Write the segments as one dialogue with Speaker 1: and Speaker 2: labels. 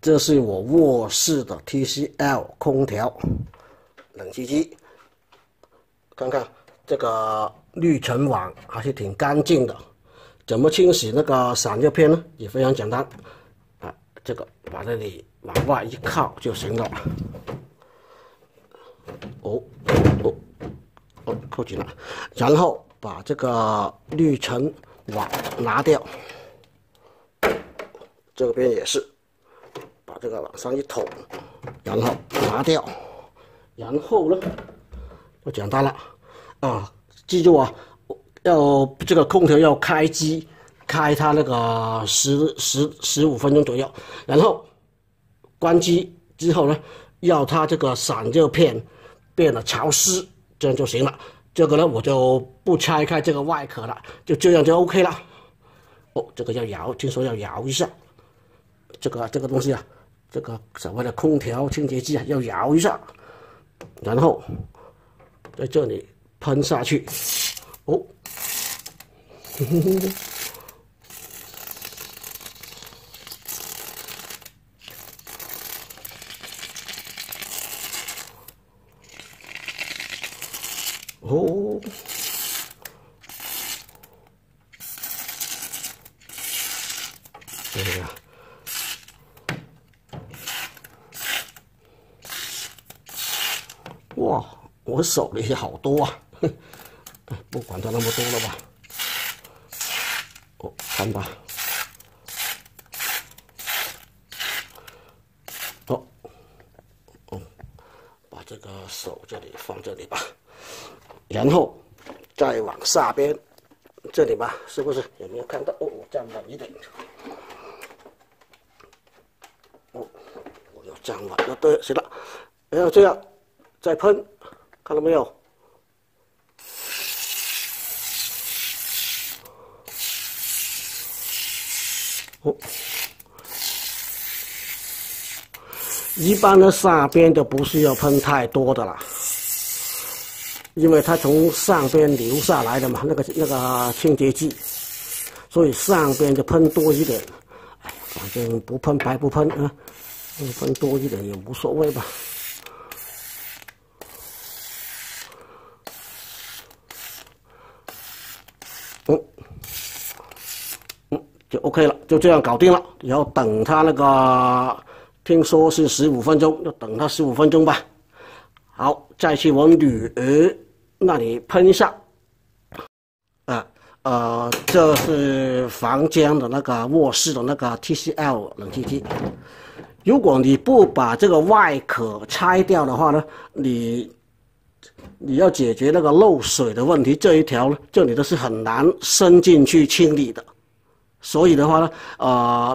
Speaker 1: 这是我卧室的 TCL 空调冷气机，看看这个滤尘网还是挺干净的。怎么清洗那个散热片呢？也非常简单啊，这个把这里往外一靠就行了。扣紧了，然后把这个滤尘网拿掉，这边也是。 把这个往上一捅，然后拿掉，然后呢，就简单了啊！记住啊，要这个空调要开机，开它那个15分钟左右，然后关机之后呢，要它这个散热片变得潮湿，这样就行了。这个呢，我就不拆开这个外壳了，就这样就 OK 了。哦，这个要摇，听说要摇一下，这个东西啊。 这个所谓的空调清洁剂啊，要摇一下，然后在这里喷下去。哦，哦，这个。 哇，我手里好多啊！不管它那么多了吧。哦，看吧。哦，把这个手这里放这里吧，然后再往下边这里吧，是不是？有没有看到？哦，我站稳一点。哦，我要站稳了，对，行了，然后这样。 再喷，看到没有？哦，一般的下边都不需要喷太多的啦，因为它从上边流下来的嘛，那个清洁剂，所以上边就喷多一点。哎，反正不喷白不喷啊，喷多一点也无所谓吧。 就 OK 了，就这样搞定了。然后等它那个，听说是15分钟，就等它15分钟吧。好，再去我女儿那里喷一下。这是房间的那个卧室的那个 TCL 冷气机。如果你不把这个外壳拆掉的话呢，你要解决那个漏水的问题，这一条呢，这里都是很难伸进去清理的。 所以的话呢，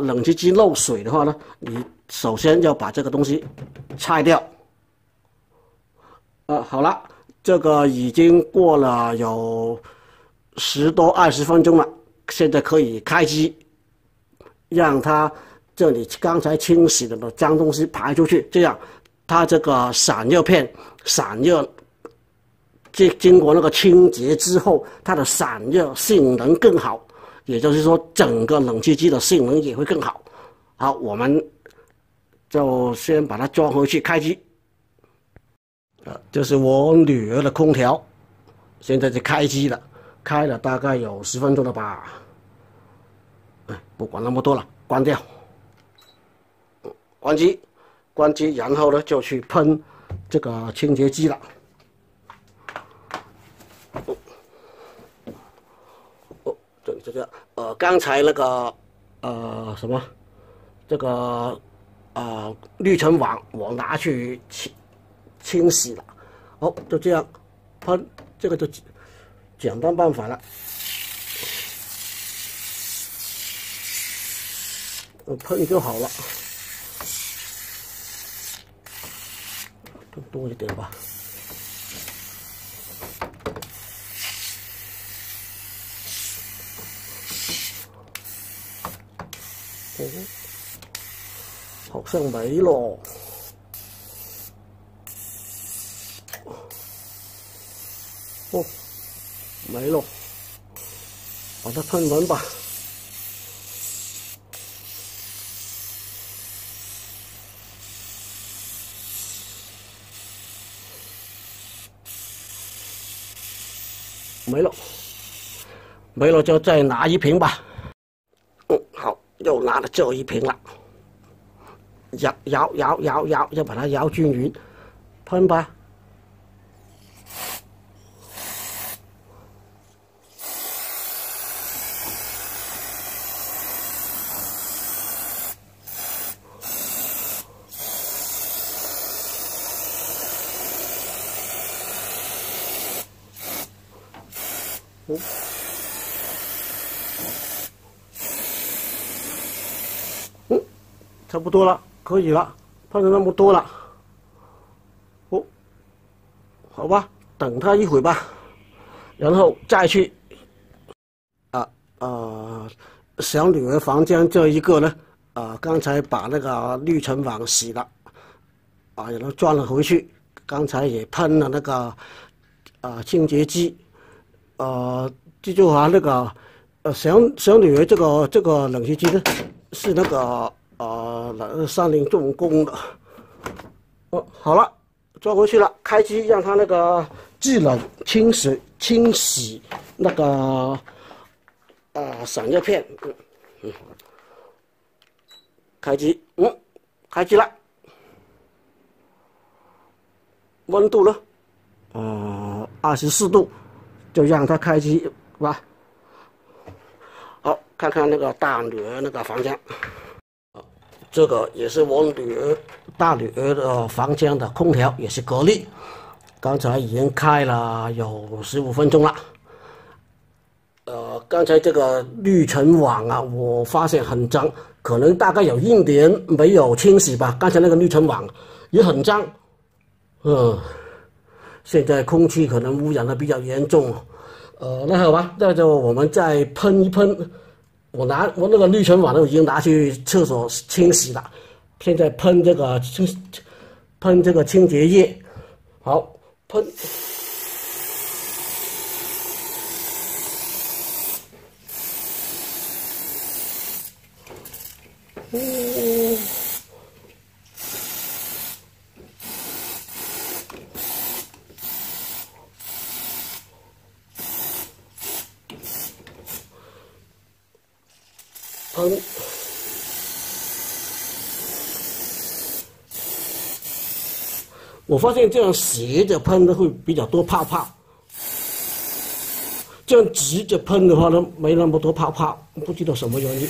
Speaker 1: 冷气机漏水的话呢，你首先要把这个东西拆掉。好了，这个已经过了有10多20分钟了，现在可以开机，让它这里刚才清洗的脏东西排出去，这样它这个散热片散热，经过那个清洁之后，它的散热性能更好。 也就是说，整个冷气机的性能也会更好。好，我们就先把它装回去开机。这是我女儿的空调，现在就开机了，开了大概有10分钟了吧。不管那么多了，关掉，关机，关机，然后呢就去喷这个清洁剂了。 就这样，刚才那个什么，这个滤尘网我拿去清洗了，好，就这样喷，这个就简单办法了，喷就好了，多一点吧。 好像没了。哦，没了，把它喷完吧。没了，没了就再拿一瓶吧。好，又拿了这一瓶了。摇，要把它摇均匀，喷吧。差不多了，可以了，喷了那么多了，好吧，等它一会吧，然后再去小女儿房间这一个呢，刚才把那个滤尘网洗了，然后装了回去，刚才也喷了那个清洁剂，记住啊，那个小女儿这个冷气机呢是那个30重工的。好了，装回去了，开机让它那个制冷清洗那个散热片，开机，开机了，温度呢，24度，就让它开机吧。好，看看那个大女儿那个房间，这个也是我大女儿的房间的空调，也是格力，刚才已经开了有15分钟了。刚才这个滤尘网啊，我发现很脏，可能大概有1年没有清洗吧。刚才那个滤尘网也很脏，现在空气可能污染的比较严重，那好吧，那就我们再喷一喷。我那个滤尘网都已经拿去厕所清洗了，现在喷这个清洁液，好喷。喷，我发现这样斜着喷的会比较多泡泡，这样直着喷的话呢，没那么多泡泡，不知道什么原因。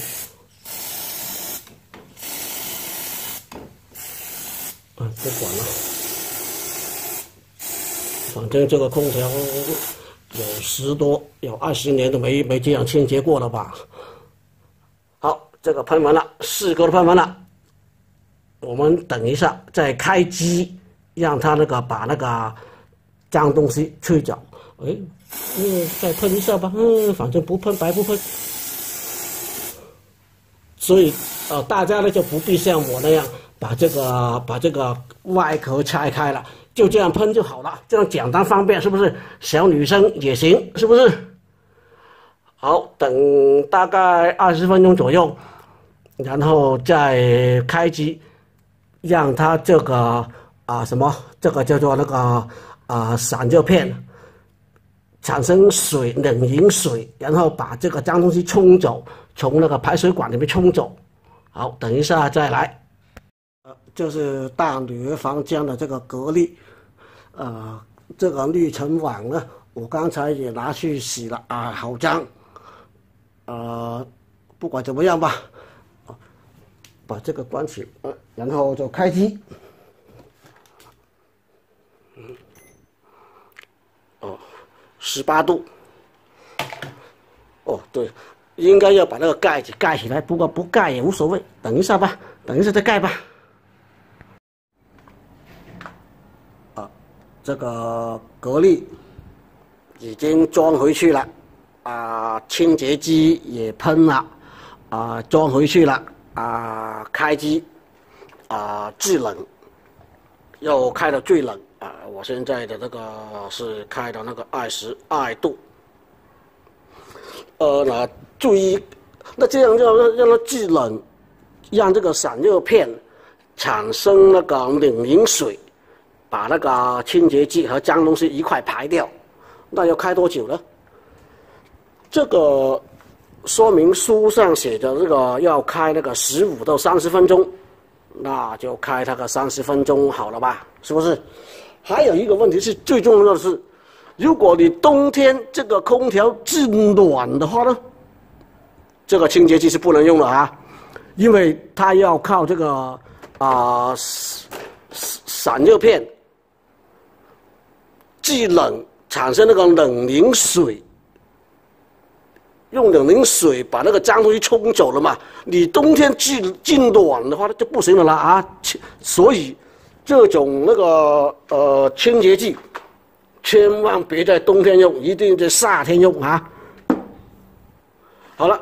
Speaker 1: 不管了，反正这个空调有20年都没这样清洁过了吧。好，这个喷完了，4个都喷完了，我们等一下再开机，让它把那个脏东西去掉。再喷一下吧，反正不喷白不喷。所以大家呢就不必像我那样把这个外壳拆开了，就这样喷就好了，这样简单方便，是不是？小女生也行，是不是？好，等大概20分钟左右，然后再开机，让它这个这个叫做那个散热片产生水，冷凝水，然后把这个脏东西冲走，从那个排水管里面冲走。好，等一下再来。就是大女儿房间的这个格力，这个滤尘网呢，我刚才也拿去洗了好脏。不管怎么样吧，把这个关起，然后就开机。18度。对，应该要把那个盖子盖起来，不过不盖也无所谓，等一下吧，等一下再盖吧。这个格力已经装回去了，清洁剂也喷了，装回去了，开机，制冷，又开到最冷，我现在的这个是开到那个22度，那注意，那这样让它制冷，让这个散热片产生那个冷凝水。把那个清洁剂和脏东西一块排掉，那要开多久呢？这个说明书上写的这个要开那个15到30分钟，那就开它个30分钟好了吧？是不是？还有一个问题是最重要的是，如果你冬天这个空调制暖的话呢，这个清洁剂是不能用的啊，因为它要靠这个散热片制冷，产生那个冷凝水。用冷凝水把那个脏东西冲走了嘛？你冬天进暖的话，就不行了啦啊！所以这种那个清洁剂，千万别在冬天用，一定在夏天用啊！好了，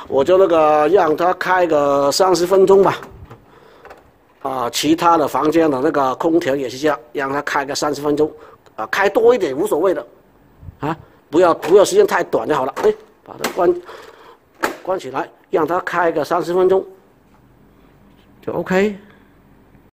Speaker 1: 我就那个让它开个30分钟吧。其他的房间的那个空调也是这样，让它开个30分钟，开多一点无所谓的，啊。不要时间太短就好了。哎，把它关起来，让它开个30分钟，就 OK。